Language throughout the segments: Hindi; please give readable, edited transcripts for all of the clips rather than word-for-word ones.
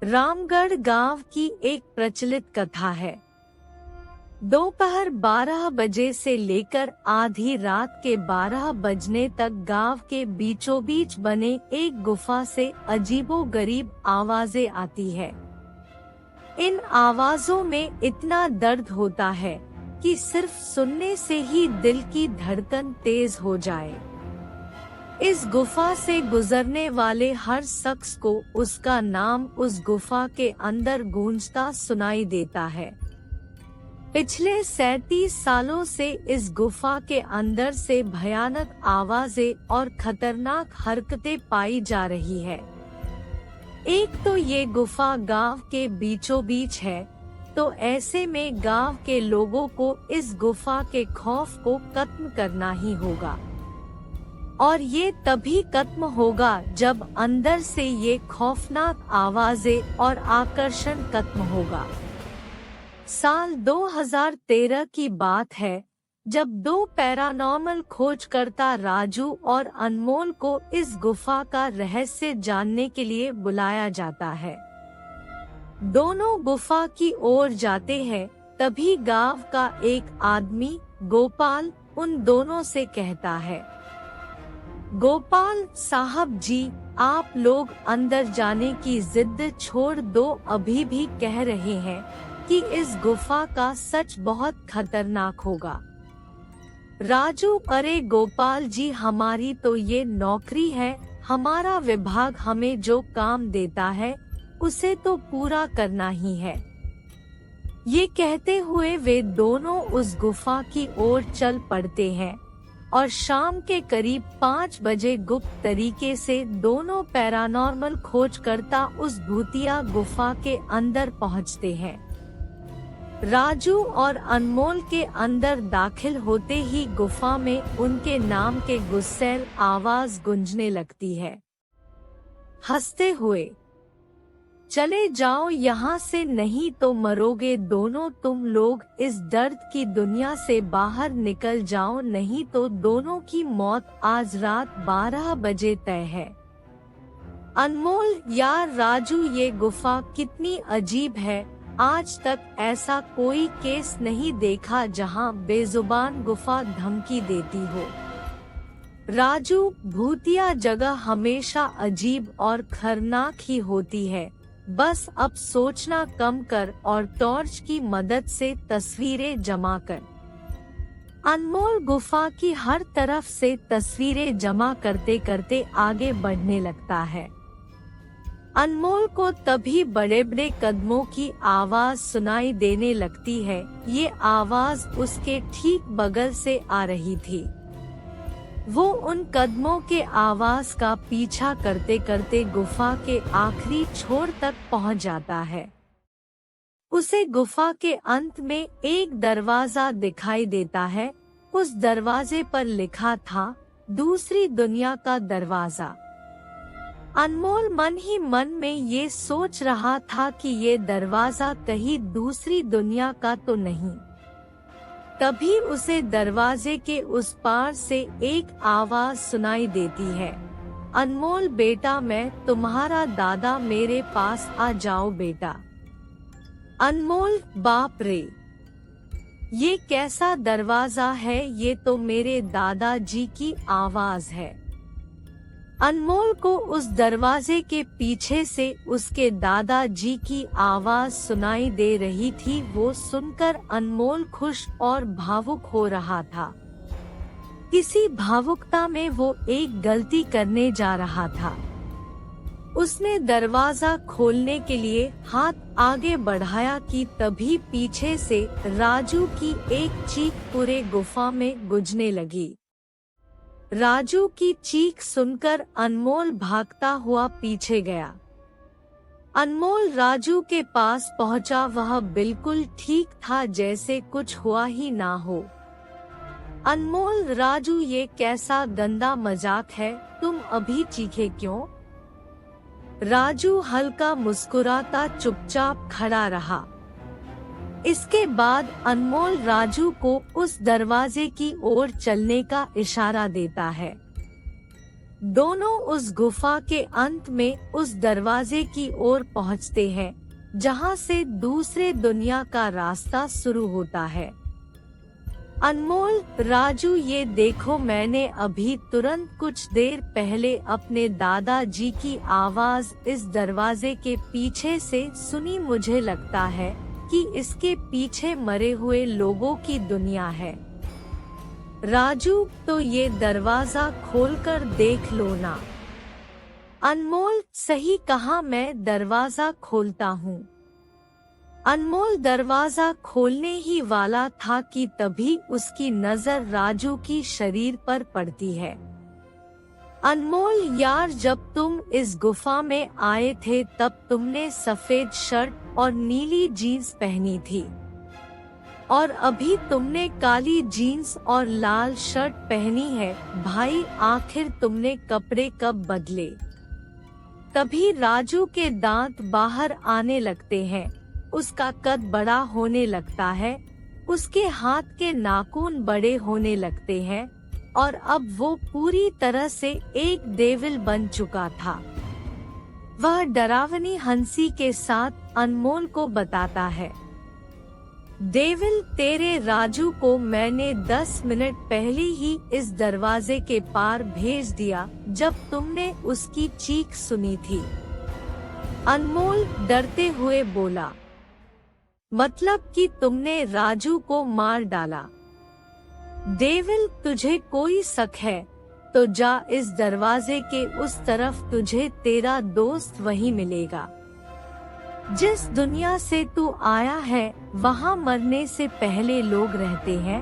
रामगढ़ गांव की एक प्रचलित कथा है। दोपहर 12 बजे से लेकर आधी रात के 12 बजने तक गांव के बीचों बीच बने एक गुफा से अजीबोगरीब आवाजें आती है। इन आवाजों में इतना दर्द होता है कि सिर्फ सुनने से ही दिल की धड़कन तेज हो जाए। इस गुफा से गुजरने वाले हर शख्स को उसका नाम उस गुफा के अंदर गूंजता सुनाई देता है। पिछले 37 सालों से इस गुफा के अंदर से भयानक आवाजें और खतरनाक हरकतें पाई जा रही है। एक तो ये गुफा गांव के बीचों बीच है, तो ऐसे में गांव के लोगों को इस गुफा के खौफ को खत्म करना ही होगा, और ये तभी खत्म होगा जब अंदर से ये खौफनाक आवाजें और आकर्षण खत्म होगा। साल 2013 की बात है, जब दो पैरानॉर्मल खोजकर्ता राजू और अनमोल को इस गुफा का रहस्य जानने के लिए बुलाया जाता है। दोनों गुफा की ओर जाते हैं, तभी गांव का एक आदमी गोपाल उन दोनों से कहता है, गोपाल साहब जी, आप लोग अंदर जाने की जिद छोड़ दो। अभी भी कह रहे हैं कि इस गुफा का सच बहुत खतरनाक होगा। राजू, अरे गोपाल जी, हमारी तो ये नौकरी है, हमारा विभाग हमें जो काम देता है उसे तो पूरा करना ही है। ये कहते हुए वे दोनों उस गुफा की ओर चल पड़ते हैं और शाम के करीब 5 बजे गुप्त तरीके से दोनों पैरानॉर्मल खोजकर्ता उस भूतिया गुफा के अंदर पहुंचते हैं। राजू और अनमोल के अंदर दाखिल होते ही गुफा में उनके नाम के गुस्सैल आवाज गूंजने लगती है। हंसते हुए, चले जाओ यहाँ से, नहीं तो मरोगे दोनों तुम लोग। इस दर्द की दुनिया से बाहर निकल जाओ, नहीं तो दोनों की मौत आज रात 12 बजे तय है। अनमोल, यार राजू, ये गुफा कितनी अजीब है, आज तक ऐसा कोई केस नहीं देखा जहाँ बेजुबान गुफा धमकी देती हो। राजू, भूतिया जगह हमेशा अजीब और खतरनाक ही होती है, बस अब सोचना कम कर और टॉर्च की मदद से तस्वीरें जमा कर। अनमोल गुफा की हर तरफ से तस्वीरें जमा करते करते आगे बढ़ने लगता है। अनमोल को तभी बड़े बड़े कदमों की आवाज सुनाई देने लगती है। ये आवाज उसके ठीक बगल से आ रही थी। वो उन कदमों के आवाज का पीछा करते करते गुफा के आखिरी छोर तक पहुंच जाता है। उसे गुफा के अंत में एक दरवाजा दिखाई देता है। उस दरवाजे पर लिखा था, दूसरी दुनिया का दरवाजा। अनमोल मन ही मन में ये सोच रहा था कि ये दरवाजा कहीं दूसरी दुनिया का तो नहीं। तभी उसे दरवाजे के उस पार से एक आवाज सुनाई देती है, अनमोल बेटा, मैं तुम्हारा दादा, मेरे पास आ जाओ बेटा। अनमोल, बाप रे, ये कैसा दरवाजा है, ये तो मेरे दादाजी की आवाज है। अनमोल को उस दरवाजे के पीछे से उसके दादाजी की आवाज सुनाई दे रही थी। वो सुनकर अनमोल खुश और भावुक हो रहा था। इसी भावुकता में वो एक गलती करने जा रहा था। उसने दरवाजा खोलने के लिए हाथ आगे बढ़ाया कि तभी पीछे से राजू की एक चीख पूरे गुफा में गूंजने लगी। राजू की चीख सुनकर अनमोल भागता हुआ पीछे गया। अनमोल राजू के पास पहुंचा, वह बिल्कुल ठीक था, जैसे कुछ हुआ ही ना हो। अनमोल, राजू, ये कैसा गंदा मजाक है, तुम अभी चीखे क्यों? राजू हल्का मुस्कुराता चुपचाप खड़ा रहा। इसके बाद अनमोल राजू को उस दरवाजे की ओर चलने का इशारा देता है। दोनों उस गुफा के अंत में उस दरवाजे की ओर पहुंचते हैं जहां से दूसरे दुनिया का रास्ता शुरू होता है। अनमोल, राजू ये देखो, मैंने अभी तुरंत कुछ देर पहले अपने दादाजी की आवाज इस दरवाजे के पीछे से सुनी। मुझे लगता है कि इसके पीछे मरे हुए लोगों की दुनिया है। राजू, तो ये दरवाजा खोलकर देख लो ना। अनमोल, सही कहा, मैं दरवाजा खोलता हूँ। अनमोल दरवाजा खोलने ही वाला था कि तभी उसकी नजर राजू की शरीर पर पड़ती है। अनमोल यार, जब तुम इस गुफा में आए थे तब तुमने सफेद शर्ट और नीली जीन्स पहनी थी और अभी तुमने काली जीन्स और लाल शर्ट पहनी है। भाई, आखिर तुमने कपड़े कब बदले? तभी राजू के दांत बाहर आने लगते हैं, उसका कद बड़ा होने लगता है, उसके हाथ के नाखून बड़े होने लगते हैं और अब वो पूरी तरह से एक डेविल बन चुका था। वह डरावनी हंसी के साथ अनमोल को बताता है, डेविल, तेरे राजू को मैंने 10 मिनट पहले ही इस दरवाजे के पार भेज दिया जब तुमने उसकी चीख सुनी थी। अनमोल डरते हुए बोला, मतलब कि तुमने राजू को मार डाला? डेविल, तुझे कोई शक है तो जा इस दरवाजे के उस तरफ, तुझे तेरा दोस्त वहीं मिलेगा। जिस दुनिया से तू आया है वहाँ मरने से पहले लोग रहते हैं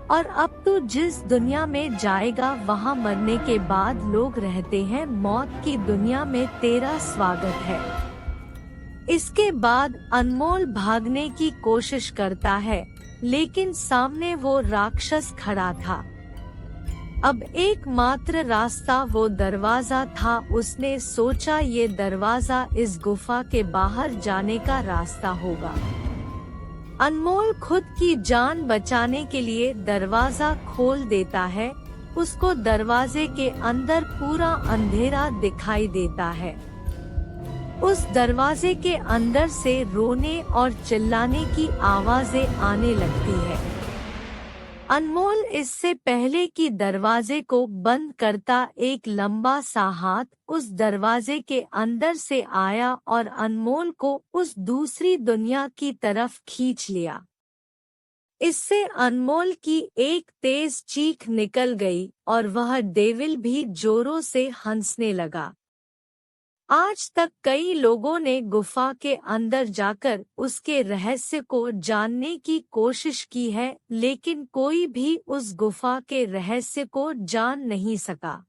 और अब तू जिस दुनिया में जाएगा वहाँ मरने के बाद लोग रहते हैं। मौत की दुनिया में तेरा स्वागत है। इसके बाद अनमोल भागने की कोशिश करता है, लेकिन सामने वो राक्षस खड़ा था। अब एकमात्र रास्ता वो दरवाजा था। उसने सोचा ये दरवाजा इस गुफा के बाहर जाने का रास्ता होगा। अनमोल खुद की जान बचाने के लिए दरवाजा खोल देता है। उसको दरवाजे के अंदर पूरा अंधेरा दिखाई देता है। उस दरवाजे के अंदर से रोने और चिल्लाने की आवाजें आने लगती है। अनमोल इससे पहले कि दरवाजे को बंद करता, एक लंबा सा हाथ उस दरवाजे के अंदर से आया और अनमोल को उस दूसरी दुनिया की तरफ खींच लिया। इससे अनमोल की एक तेज चीख निकल गई और वह डेविल भी जोरों से हंसने लगा। आज तक कई लोगों ने गुफा के अंदर जाकर उसके रहस्य को जानने की कोशिश की है, लेकिन कोई भी उस गुफा के रहस्य को जान नहीं सका।